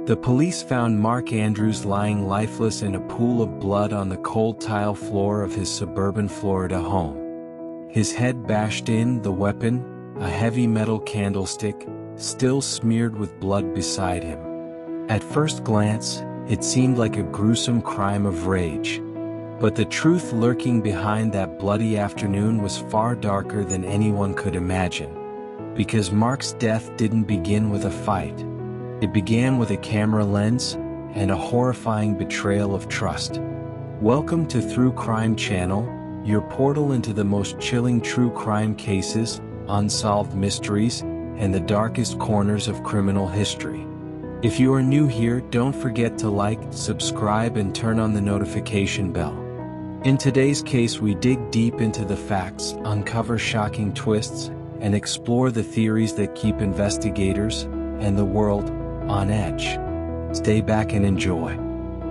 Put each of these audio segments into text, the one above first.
The police found Mark Andrews lying lifeless in a pool of blood on the cold tile floor of his suburban Florida home. His head bashed in, the weapon, a heavy metal candlestick, still smeared with blood beside him. At first glance, it seemed like a gruesome crime of rage. But the truth lurking behind that bloody afternoon was far darker than anyone could imagine. Because Mark's death didn't begin with a fight. It began with a camera lens and a horrifying betrayal of trust. Welcome to True Crime Channel, your portal into the most chilling true crime cases, unsolved mysteries, and the darkest corners of criminal history. If you are new here, don't forget to like, subscribe, and turn on the notification bell. In today's case, we dig deep into the facts, uncover shocking twists, and explore the theories that keep investigators and the world on edge. Stay back and enjoy.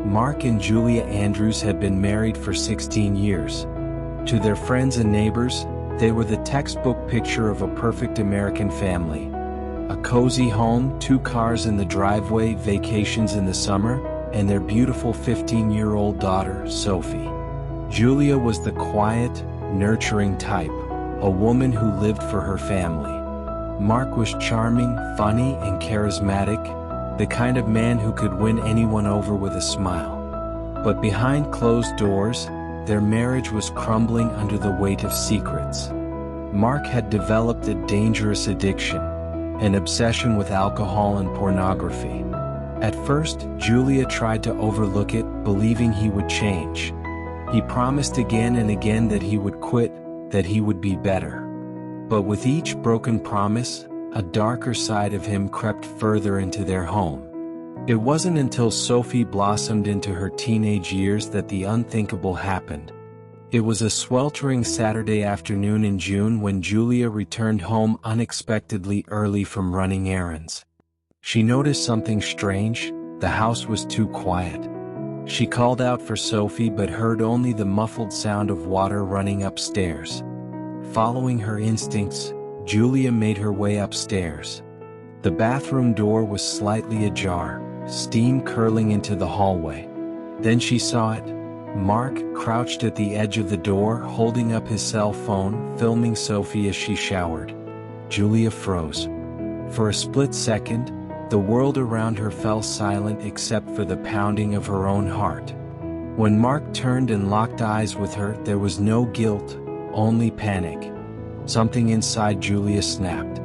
Mark and Julia Andrews had been married for 16 years. To their friends and neighbors, they were the textbook picture of a perfect American family. A cozy home, 2 cars in the driveway, vacations in the summer, and their beautiful 15-year-old daughter, Sophie. Julia was the quiet, nurturing type, a woman who lived for her family. Mark was charming, funny, and charismatic, the kind of man who could win anyone over with a smile. But behind closed doors, their marriage was crumbling under the weight of secrets. Mark had developed a dangerous addiction, an obsession with alcohol and pornography. At first, Julia tried to overlook it, believing he would change. He promised again and again that he would quit, that he would be better. But with each broken promise, a darker side of him crept further into their home. It wasn't until Sophie blossomed into her teenage years that the unthinkable happened. It was a sweltering Saturday afternoon in June when Julia returned home unexpectedly early from running errands. She noticed something strange: the house was too quiet. She called out for Sophie but heard only the muffled sound of water running upstairs. Following her instincts, Julia made her way upstairs. The bathroom door was slightly ajar, steam curling into the hallway. Then she saw it. Mark crouched at the edge of the door, holding up his cell phone, filming Sophie as she showered. Julia froze. For a split second, the world around her fell silent except for the pounding of her own heart. When Mark turned and locked eyes with her, there was no guilt, only panic. Something inside Julia snapped.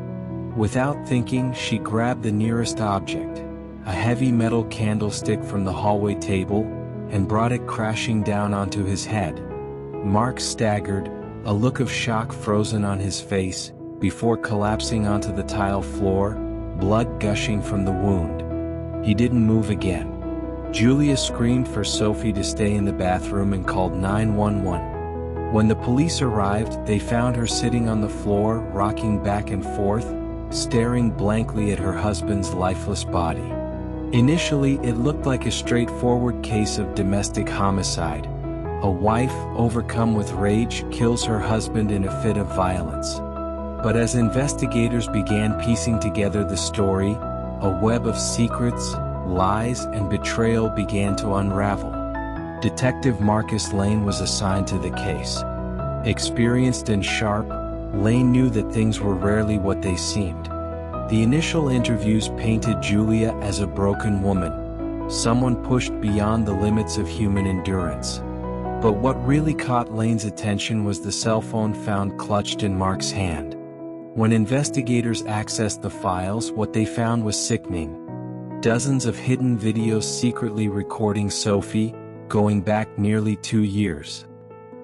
Without thinking, she grabbed the nearest object, a heavy metal candlestick from the hallway table, and brought it crashing down onto his head. Mark staggered, a look of shock frozen on his face, before collapsing onto the tile floor, blood gushing from the wound. He didn't move again. Julia screamed for Sophie to stay in the bathroom and called 911. When the police arrived, they found her sitting on the floor, rocking back and forth, staring blankly at her husband's lifeless body. Initially, it looked like a straightforward case of domestic homicide. A wife, overcome with rage, kills her husband in a fit of violence. But as investigators began piecing together the story, a web of secrets, lies, and betrayal began to unravel. Detective Marcus Lane was assigned to the case. Experienced and sharp, Lane knew that things were rarely what they seemed. The initial interviews painted Julia as a broken woman, someone pushed beyond the limits of human endurance. But what really caught Lane's attention was the cell phone found clutched in Mark's hand. When investigators accessed the files, what they found was sickening. Dozens of hidden videos secretly recording Sophie, going back nearly 2 years.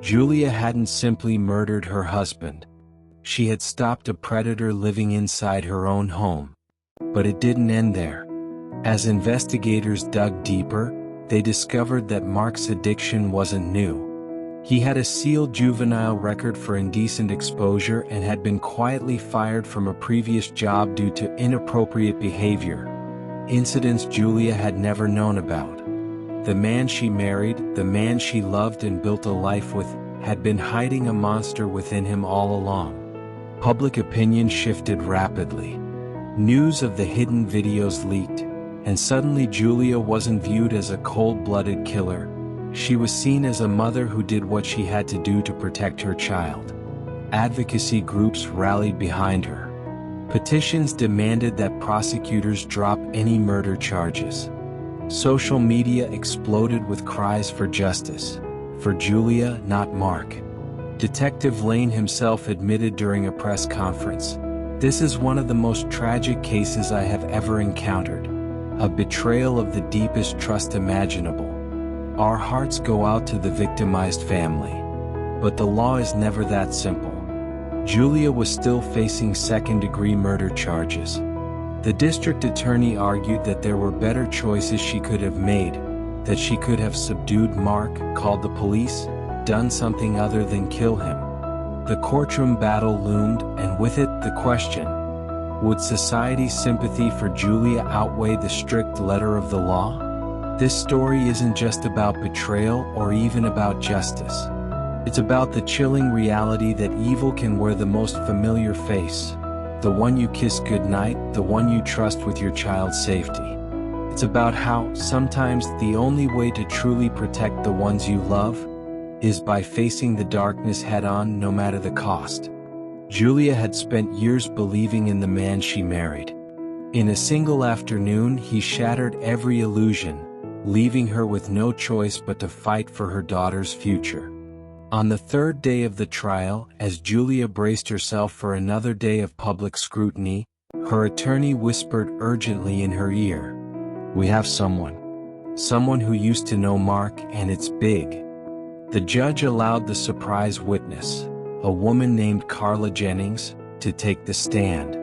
Julia hadn't simply murdered her husband. She had stopped a predator living inside her own home. But it didn't end there. As investigators dug deeper, they discovered that Mark's addiction wasn't new. He had a sealed juvenile record for indecent exposure and had been quietly fired from a previous job due to inappropriate behavior. Incidents Julia had never known about. The man she married, the man she loved and built a life with, had been hiding a monster within him all along. Public opinion shifted rapidly. News of the hidden videos leaked, And suddenly Julia wasn't viewed as a cold-blooded killer. She was seen as a mother who did what she had to do to protect her child. Advocacy groups rallied behind her. Petitions demanded that prosecutors drop any murder charges. Social media exploded with cries for justice. For Julia, not Mark. Detective Lane himself admitted during a press conference, "This is one of the most tragic cases I have ever encountered. A betrayal of the deepest trust imaginable. Our hearts go out to the victimized family. But the law is never that simple." Julia was still facing second-degree murder charges. The district attorney argued that there were better choices she could have made, that she could have subdued Mark, called the police, done something other than kill him. The courtroom battle loomed, and with it, the question: would society's sympathy for Julia outweigh the strict letter of the law? This story isn't just about betrayal or even about justice. It's about the chilling reality that evil can wear the most familiar face. The one you kiss goodnight, the one you trust with your child's safety. It's about how, sometimes, the only way to truly protect the ones you love is by facing the darkness head-on, no matter the cost. Julia had spent years believing in the man she married. In a single afternoon, he shattered every illusion, leaving her with no choice but to fight for her daughter's future. On the third day of the trial, as Julia braced herself for another day of public scrutiny, her attorney whispered urgently in her ear, "We have someone. Someone who used to know Mark, and it's big." The judge allowed the surprise witness, a woman named Carla Jennings, to take the stand.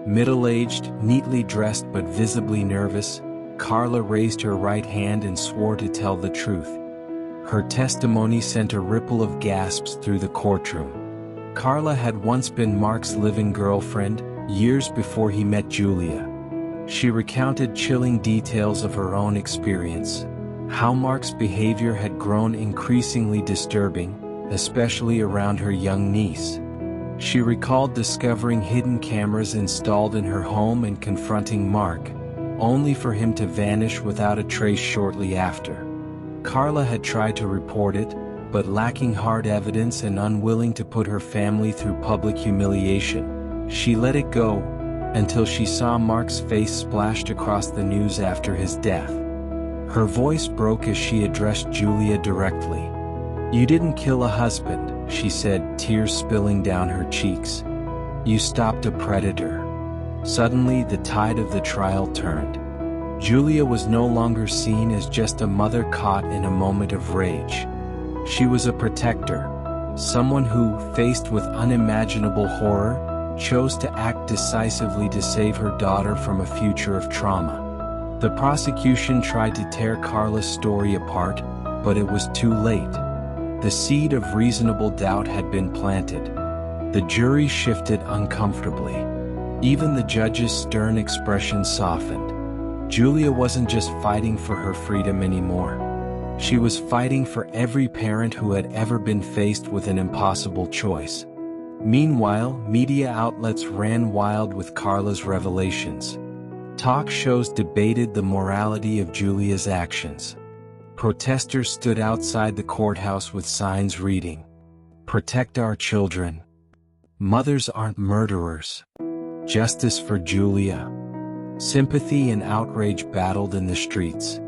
Middle-aged, neatly dressed but visibly nervous, Carla raised her right hand and swore to tell the truth. Her testimony sent a ripple of gasps through the courtroom. Carla had once been Mark's living girlfriend, years before he met Julia. She recounted chilling details of her own experience, how Mark's behavior had grown increasingly disturbing, especially around her young niece. She recalled discovering hidden cameras installed in her home and confronting Mark, only for him to vanish without a trace shortly after. Carla had tried to report it, but lacking hard evidence and unwilling to put her family through public humiliation, she let it go, until she saw Mark's face splashed across the news after his death. Her voice broke as she addressed Julia directly. "You didn't kill a husband," she said, tears spilling down her cheeks. "You stopped a predator." Suddenly, the tide of the trial turned. Julia was no longer seen as just a mother caught in a moment of rage. She was a protector, someone who, faced with unimaginable horror, chose to act decisively to save her daughter from a future of trauma. The prosecution tried to tear Carla's story apart, but it was too late. The seed of reasonable doubt had been planted. The jury shifted uncomfortably. Even the judge's stern expression softened. Julia wasn't just fighting for her freedom anymore. She was fighting for every parent who had ever been faced with an impossible choice. Meanwhile, media outlets ran wild with Carla's revelations. Talk shows debated the morality of Julia's actions. Protesters stood outside the courthouse with signs reading, "Protect our children. Mothers aren't murderers. Justice for Julia." Sympathy and outrage battled in the streets.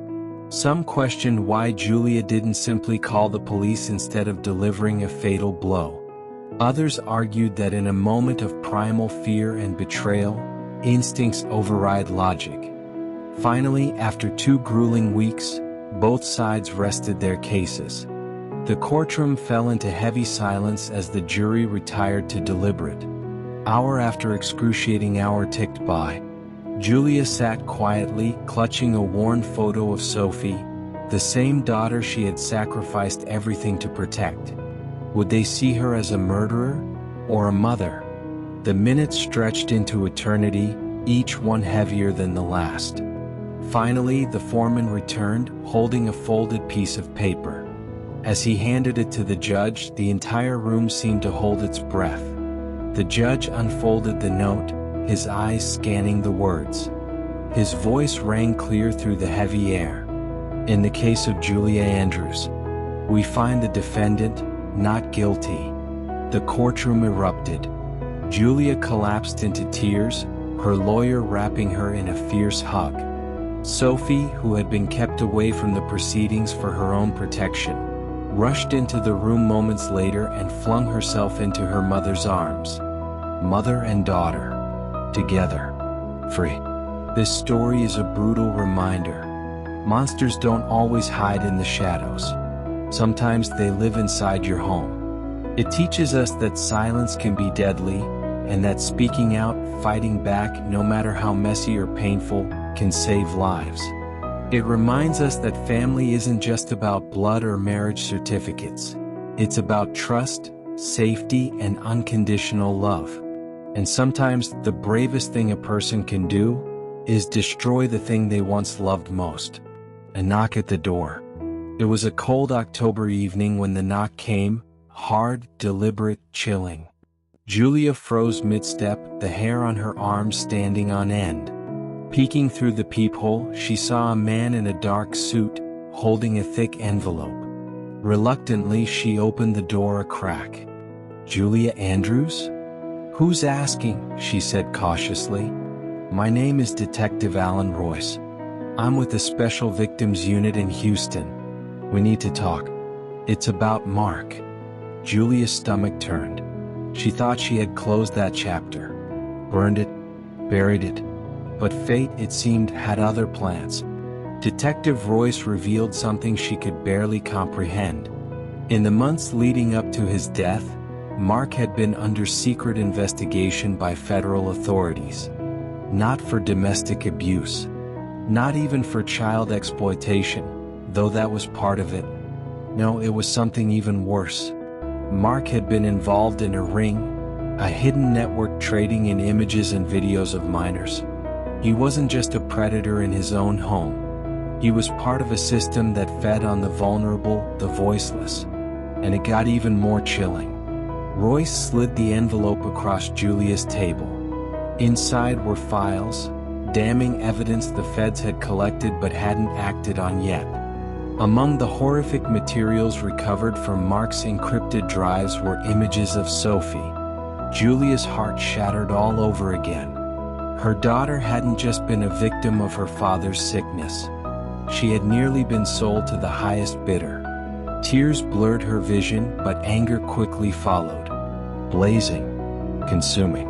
Some questioned why Julia didn't simply call the police instead of delivering a fatal blow. Others argued that in a moment of primal fear and betrayal, instincts override logic. Finally, after 2 grueling weeks, both sides rested their cases. The courtroom fell into heavy silence as the jury retired to deliberate. Hour after excruciating hour ticked by, Julia sat quietly, clutching a worn photo of Sophie, the same daughter she had sacrificed everything to protect. Would they see her as a murderer or a mother? The minutes stretched into eternity, each one heavier than the last. Finally, the foreman returned, holding a folded piece of paper. As he handed it to the judge, the entire room seemed to hold its breath. The judge unfolded the note, his eyes scanning the words. His voice rang clear through the heavy air. In the case of Julia Andrews, we find the defendant not guilty. The courtroom erupted. Julia collapsed into tears, her lawyer wrapping her in a fierce hug. Sophie, who had been kept away from the proceedings for her own protection, rushed into the room moments later and flung herself into her mother's arms. Mother and daughter, together, free. This story is a brutal reminder. Monsters don't always hide in the shadows. Sometimes they live inside your home. It teaches us that silence can be deadly, and that speaking out, fighting back, no matter how messy or painful, can save lives. It reminds us that family isn't just about blood or marriage certificates. It's about trust, safety, and unconditional love. And sometimes the bravest thing a person can do is destroy the thing they once loved most. A knock at the door. It was a cold October evening when the knock came, hard, deliberate, chilling. Julia froze mid-step, the hair on her arms standing on end. Peeking through the peephole, she saw a man in a dark suit, holding a thick envelope. Reluctantly, she opened the door a crack. "Julia Andrews? Who's asking?" she said cautiously. "My name is Detective Alan Royce. I'm with the Special Victims Unit in Houston. We need to talk. It's about Mark." Julia's stomach turned. She thought she had closed that chapter. Burned it, buried it. But fate, it seemed, had other plans. Detective Royce revealed something she could barely comprehend. In the months leading up to his death, Mark had been under secret investigation by federal authorities. Not for domestic abuse. Not even for child exploitation, though that was part of it. No, it was something even worse. Mark had been involved in a ring, a hidden network trading in images and videos of minors. He wasn't just a predator in his own home. He was part of a system that fed on the vulnerable, the voiceless. And it got even more chilling. Royce slid the envelope across Julia's table. Inside were files, damning evidence the feds had collected but hadn't acted on yet. Among the horrific materials recovered from Mark's encrypted drives were images of Sophie. Julia's heart shattered all over again. Her daughter hadn't just been a victim of her father's sickness. She had nearly been sold to the highest bidder. Tears blurred her vision, but anger quickly followed. Blazing, consuming,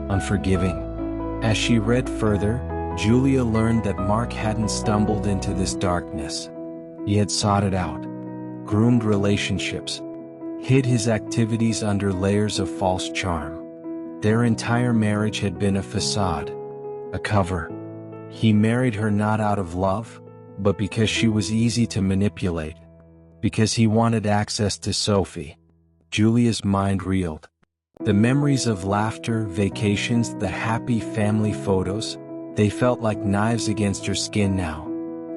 unforgiving. As she read further, Julia learned that Mark hadn't stumbled into this darkness. He had sought it out, groomed relationships, hid his activities under layers of false charm. Their entire marriage had been a facade, a cover. He married her not out of love, but because she was easy to manipulate. Because he wanted access to Sophie. Julia's mind reeled. The memories of laughter, vacations, the happy family photos, they felt like knives against her skin now.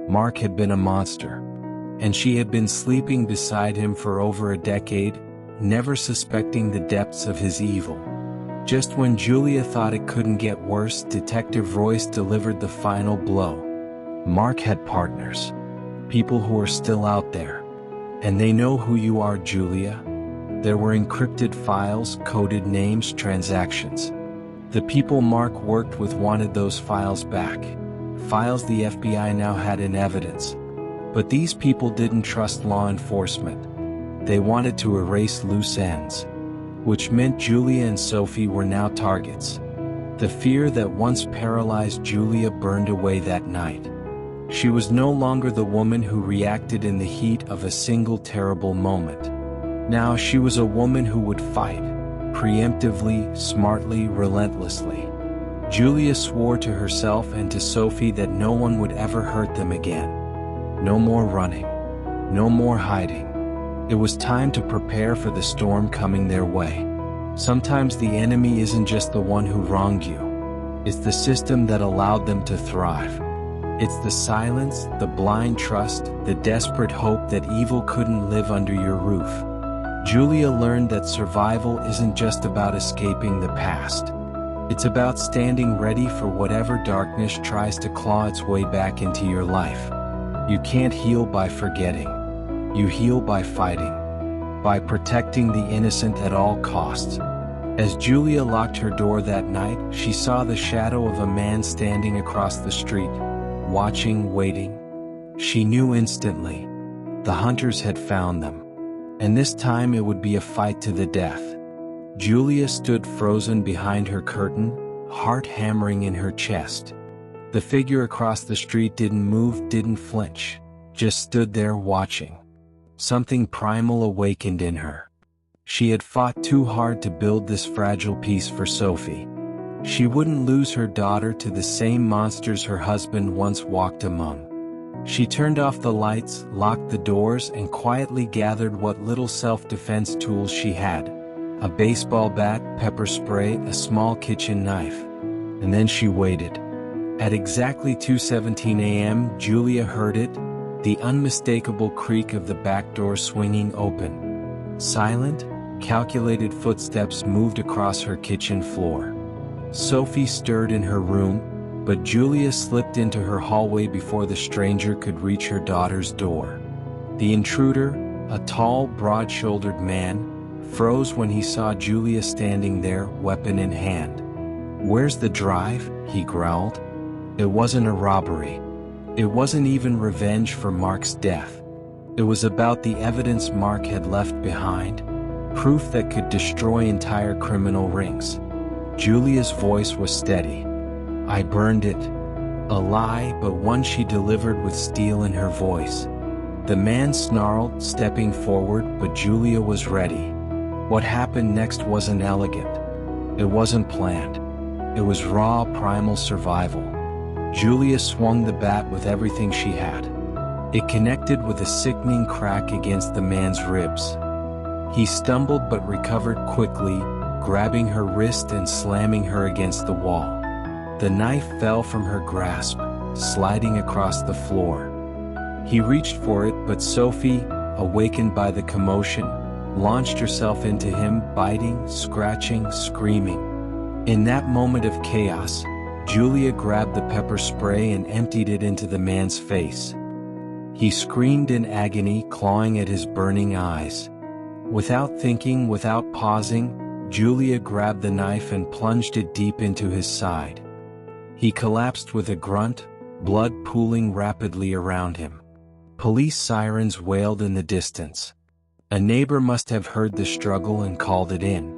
Mark had been a monster. And she had been sleeping beside him for over a decade, never suspecting the depths of his evil. Just when Julia thought it couldn't get worse, Detective Royce delivered the final blow. Mark had partners. People who are still out there. And they know who you are, Julia. There were encrypted files, coded names, transactions. The people Mark worked with wanted those files back. Files the FBI now had in evidence. But these people didn't trust law enforcement. They wanted to erase loose ends. Which meant Julia and Sophie were now targets. The fear that once paralyzed Julia burned away that night. She was no longer the woman who reacted in the heat of a single terrible moment. Now she was a woman who would fight, preemptively, smartly, relentlessly. Julia swore to herself and to Sophie that no one would ever hurt them again. No more running. No more hiding. It was time to prepare for the storm coming their way. Sometimes the enemy isn't just the one who wronged you. It's the system that allowed them to thrive. It's the silence, the blind trust, the desperate hope that evil couldn't live under your roof. Julia learned that survival isn't just about escaping the past. It's about standing ready for whatever darkness tries to claw its way back into your life. You can't heal by forgetting. You heal by fighting. By protecting the innocent at all costs. As Julia locked her door that night, she saw the shadow of a man standing across the street, watching, waiting. She knew instantly. The hunters had found them. And this time it would be a fight to the death. Julia stood frozen behind her curtain, heart hammering in her chest. The figure across the street didn't move, didn't flinch, just stood there watching. Something primal awakened in her. She had fought too hard to build this fragile peace for Sophie. She wouldn't lose her daughter to the same monsters her husband once walked among. She turned off the lights, locked the doors, and quietly gathered what little self-defense tools she had. A baseball bat, pepper spray, a small kitchen knife. And then she waited. At exactly 2:17 a.m., Julia heard it, the unmistakable creak of the back door swinging open. Silent, calculated footsteps moved across her kitchen floor. Sophie stirred in her room, but Julia slipped into her hallway before the stranger could reach her daughter's door. The intruder, a tall, broad-shouldered man, froze when he saw Julia standing there, weapon in hand. "Where's the drive?" he growled. It wasn't a robbery. It wasn't even revenge for Mark's death. It was about the evidence Mark had left behind, proof that could destroy entire criminal rings. Julia's voice was steady. "I burned it." A lie, but one she delivered with steel in her voice. The man snarled, stepping forward, but Julia was ready. What happened next wasn't elegant. It wasn't planned. It was raw, primal survival. Julia swung the bat with everything she had. It connected with a sickening crack against the man's ribs. He stumbled but recovered quickly, grabbing her wrist and slamming her against the wall. The knife fell from her grasp, sliding across the floor. He reached for it, but Sophie, awakened by the commotion, launched herself into him, biting, scratching, screaming. In that moment of chaos, Julia grabbed the pepper spray and emptied it into the man's face. He screamed in agony, clawing at his burning eyes. Without thinking, without pausing, Julia grabbed the knife and plunged it deep into his side. He collapsed with a grunt, blood pooling rapidly around him. Police sirens wailed in the distance. A neighbor must have heard the struggle and called it in.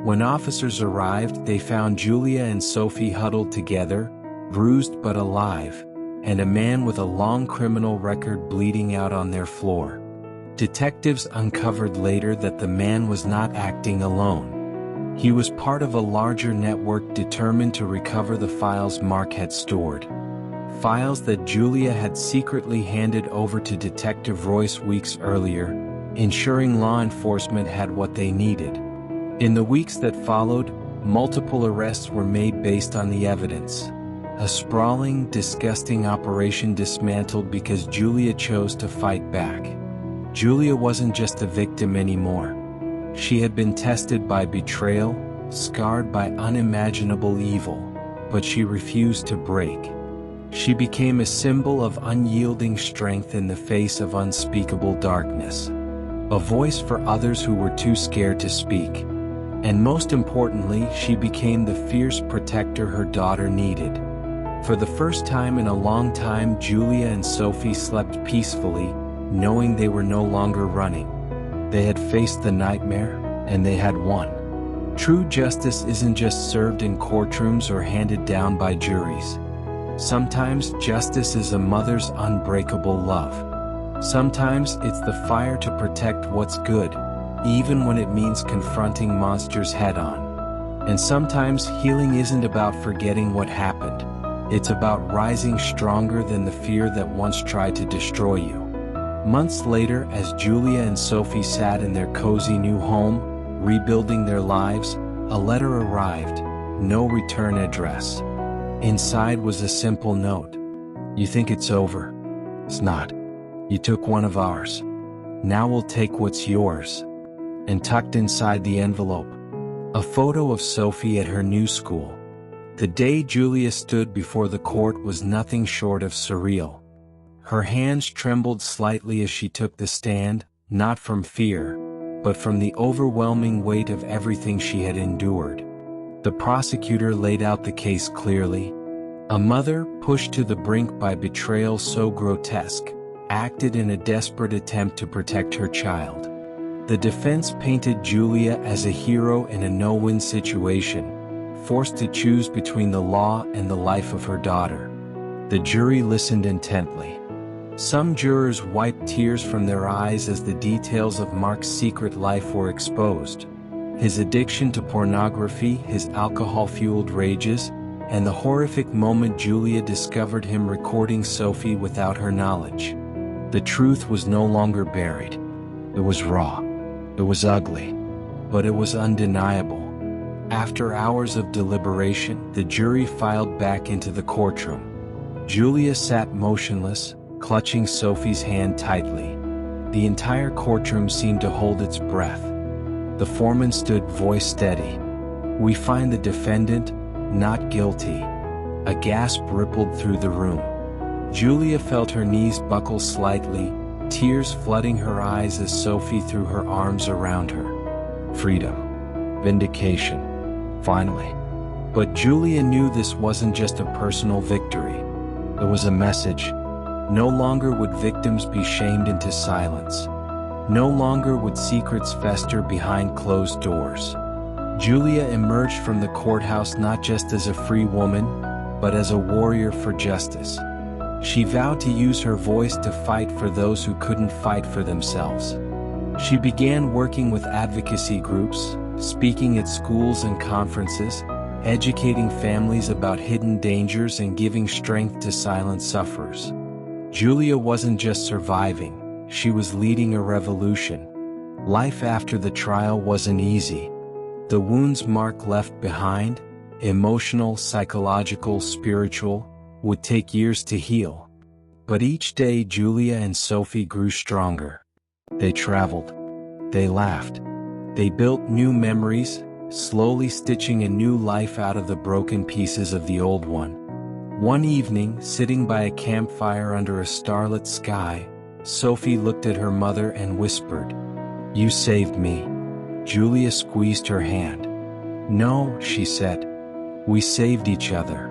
When officers arrived, they found Julia and Sophie huddled together, bruised but alive, and a man with a long criminal record bleeding out on their floor. Detectives uncovered later that the man was not acting alone. He was part of a larger network determined to recover the files Mark had stored. Files that Julia had secretly handed over to Detective Royce weeks earlier, ensuring law enforcement had what they needed. In the weeks that followed, multiple arrests were made based on the evidence. A sprawling, disgusting operation dismantled because Julia chose to fight back. Julia wasn't just a victim anymore. She had been tested by betrayal, scarred by unimaginable evil, but she refused to break. She became a symbol of unyielding strength in the face of unspeakable darkness. A voice for others who were too scared to speak. And most importantly, she became the fierce protector her daughter needed. For the first time in a long time, Julia and Sophie slept peacefully, knowing they were no longer running. They had faced the nightmare, and they had won. True justice isn't just served in courtrooms or handed down by juries. Sometimes justice is a mother's unbreakable love. Sometimes it's the fire to protect what's good, even when it means confronting monsters head-on. And sometimes healing isn't about forgetting what happened. It's about rising stronger than the fear that once tried to destroy you. Months later, as Julia and Sophie sat in their cozy new home, rebuilding their lives, a letter arrived, no return address. Inside was a simple note. "You think it's over? It's not. You took one of ours. Now we'll take what's yours." And tucked inside the envelope, a photo of Sophie at her new school, The day Julia stood before the court was nothing short of surreal. Her hands trembled slightly as she took the stand, not from fear, but from the overwhelming weight of everything she had endured. The prosecutor laid out the case clearly. A mother, pushed to the brink by betrayal so grotesque, acted in a desperate attempt to protect her child. The defense painted Julia as a hero in a no-win situation, forced to choose between the law and the life of her daughter. The jury listened intently. Some jurors wiped tears from their eyes as the details of Mark's secret life were exposed. His addiction to pornography, his alcohol-fueled rages, and the horrific moment Julia discovered him recording Sophie without her knowledge. The truth was no longer buried. It was raw. It was ugly. But it was undeniable. After hours of deliberation, the jury filed back into the courtroom. Julia sat motionless, clutching Sophie's hand tightly. The entire courtroom seemed to hold its breath. The foreman stood, voice steady. "We find the defendant not guilty." A gasp rippled through the room. Julia felt her knees buckle slightly, tears flooding her eyes as Sophie threw her arms around her. Freedom. Vindication. Finally. But Julia knew this wasn't just a personal victory. It was a message. No longer would victims be shamed into silence. No longer would secrets fester behind closed doors. Julia emerged from the courthouse not just as a free woman, but as a warrior for justice. She vowed to use her voice to fight for those who couldn't fight for themselves. She began working with advocacy groups, speaking at schools and conferences, educating families about hidden dangers and giving strength to silent sufferers. Julia wasn't just surviving, she was leading a revolution. Life after the trial wasn't easy. The wounds Mark left behind, emotional, psychological, spiritual, would take years to heal. But each day Julia and Sophie grew stronger. They traveled. They laughed. They built new memories, slowly stitching a new life out of the broken pieces of the old one. One evening, sitting by a campfire under a starlit sky, Sophie looked at her mother and whispered, "You saved me." Julia squeezed her hand. "No," she said. "We saved each other."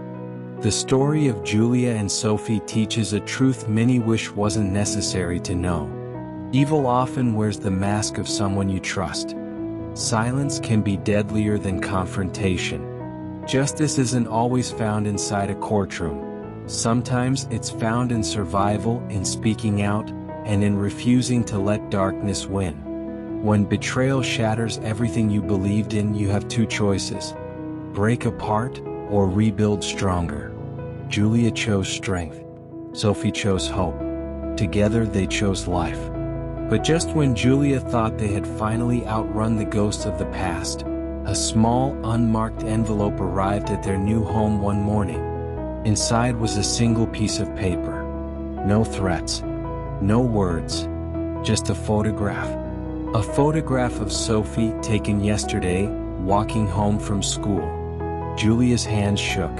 The story of Julia and Sophie teaches a truth many wish wasn't necessary to know. Evil often wears the mask of someone you trust. Silence can be deadlier than confrontation. Justice isn't always found inside a courtroom. Sometimes it's found in survival, in speaking out, and in refusing to let darkness win. When betrayal shatters everything you believed in, you have two choices: break apart or rebuild stronger. Julia chose strength. Sophie chose hope. Together they chose life. But just when Julia thought they had finally outrun the ghosts of the past, a small, unmarked envelope arrived at their new home one morning. Inside was a single piece of paper. No threats. No words. Just a photograph. A photograph of Sophie taken yesterday, walking home from school. Julia's hands shook.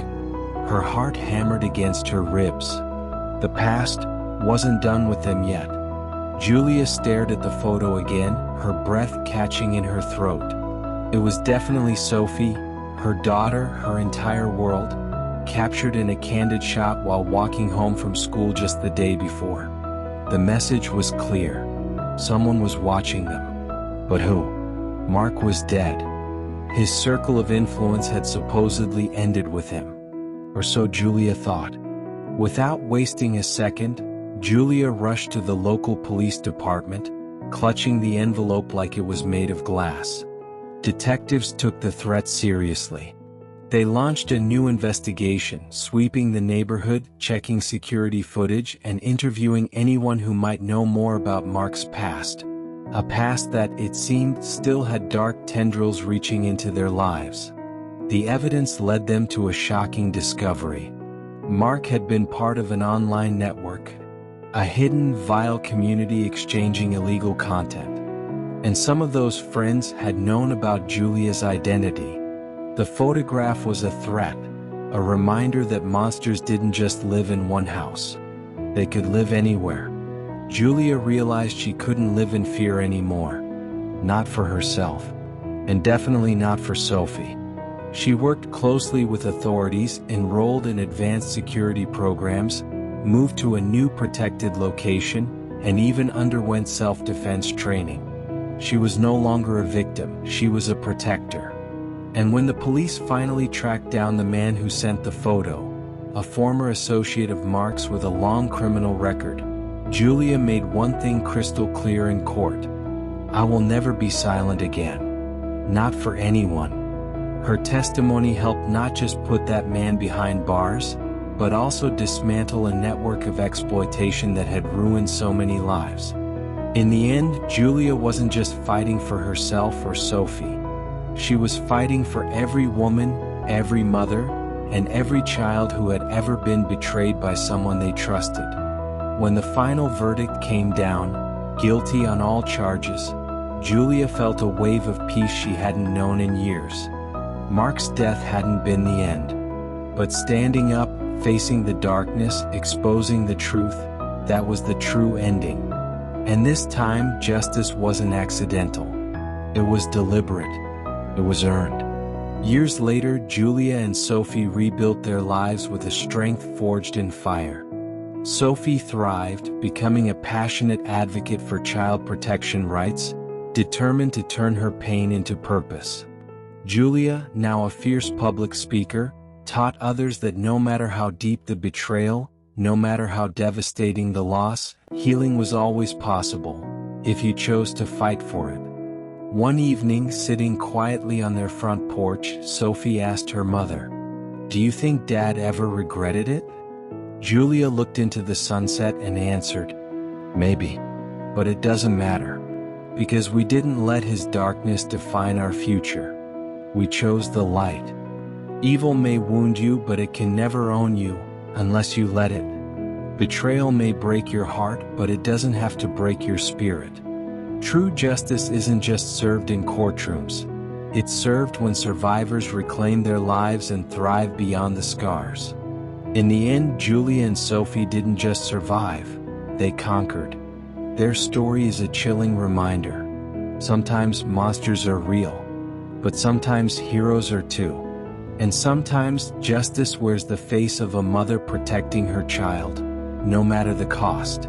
Her heart hammered against her ribs. The past wasn't done with them yet. Julia stared at the photo again, her breath catching in her throat. It was definitely Sophie, her daughter, her entire world, captured in a candid shot while walking home from school just the day before. The message was clear. Someone was watching them. But who? Mark was dead. His circle of influence had supposedly ended with him. Or so Julia thought. Without wasting a second, Julia rushed to the local police department, clutching the envelope like it was made of glass. Detectives took the threat seriously. They launched a new investigation, sweeping the neighborhood, checking security footage, and interviewing anyone who might know more about Mark's past. A past that, it seemed, still had dark tendrils reaching into their lives. The evidence led them to a shocking discovery. Mark had been part of an online network, a hidden, vile community exchanging illegal content. And some of those friends had known about Julia's identity. The photograph was a threat, a reminder that monsters didn't just live in one house. They could live anywhere. Julia realized she couldn't live in fear anymore. Not for herself. And definitely not for Sophie. She worked closely with authorities, enrolled in advanced security programs, moved to a new protected location, and even underwent self-defense training. She was no longer a victim, she was a protector. And when the police finally tracked down the man who sent the photo, a former associate of Mark's with a long criminal record, Julia made one thing crystal clear in court. I will never be silent again. Not for anyone. Her testimony helped not just put that man behind bars, but also dismantle a network of exploitation that had ruined so many lives. In the end, Julia wasn't just fighting for herself or Sophie. She was fighting for every woman, every mother, and every child who had ever been betrayed by someone they trusted. When the final verdict came down, guilty on all charges, Julia felt a wave of peace she hadn't known in years. Mark's death hadn't been the end. But standing up, facing the darkness, exposing the truth, that was the true ending. And this time, justice wasn't accidental. It was deliberate. It was earned. Years later, Julia and Sophie rebuilt their lives with a strength forged in fire. Sophie thrived, becoming a passionate advocate for child protection rights, determined to turn her pain into purpose. Julia, now a fierce public speaker, taught others that no matter how deep the betrayal, no matter how devastating the loss, healing was always possible, if you chose to fight for it. One evening, sitting quietly on their front porch, Sophie asked her mother, "Do you think Dad ever regretted it?" Julia looked into the sunset and answered, "Maybe. But it doesn't matter. Because we didn't let his darkness define our future. We chose the light. Evil may wound you, but it can never own you, unless you let it. Betrayal may break your heart, but it doesn't have to break your spirit. True justice isn't just served in courtrooms. It's served when survivors reclaim their lives and thrive beyond the scars." In the end, Julia and Sophie didn't just survive, they conquered. Their story is a chilling reminder. Sometimes monsters are real, but sometimes heroes are too. And sometimes justice wears the face of a mother protecting her child, no matter the cost.